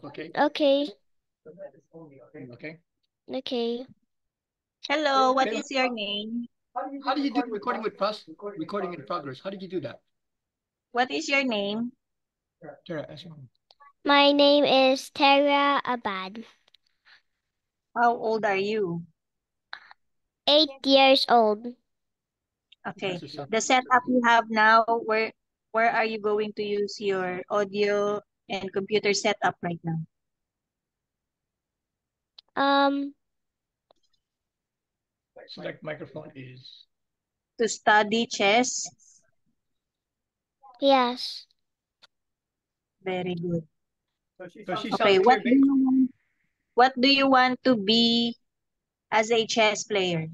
Okay? Okay. Okay. Okay. Hello, what Okay. is your name? How do you do recording in progress? How did you do that? What is your name? Tara, ask me. My name is Tara Abad. How old are you? 8 years old. Okay. That's a The setup you have now, where are you going to use your audio and computer setup right now? Um, select microphone is. To study chess? yes. Very good. So she Okay, sounds clear, babe. what do you want to be as a chess player?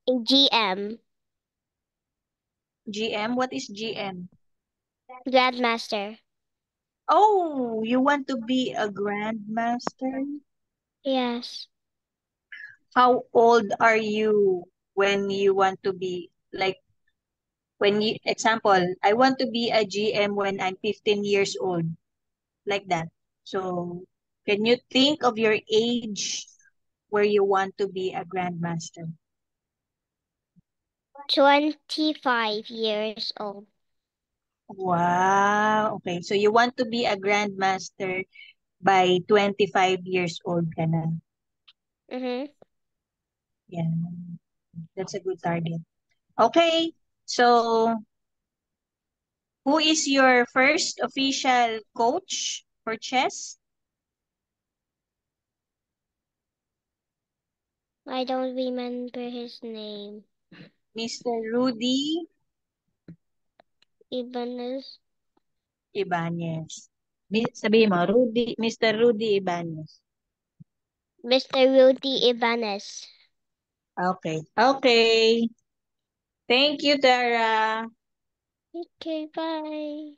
A GM. GM? What is GM? Grandmaster. Oh, you want to be a grandmaster? Yes. How old are you when you want to be like when you example, I want to be a GM when I'm 15 years old, like that. So, can you think of your age where you want to be a grandmaster? 25 years old. Wow. Okay. So you want to be a grandmaster by 25 years old ka na. Mm-hmm. Yeah. That's a good target. Okay. So, who is your first official coach for chess? I don't remember his name. Mr. Rudy Ibanez. Ibanez. Sabihin mo, Mr. Rudy Ibanez. Mr. Rudy Ibanez. Okay. Okay. Thank you, Tara. Okay, bye.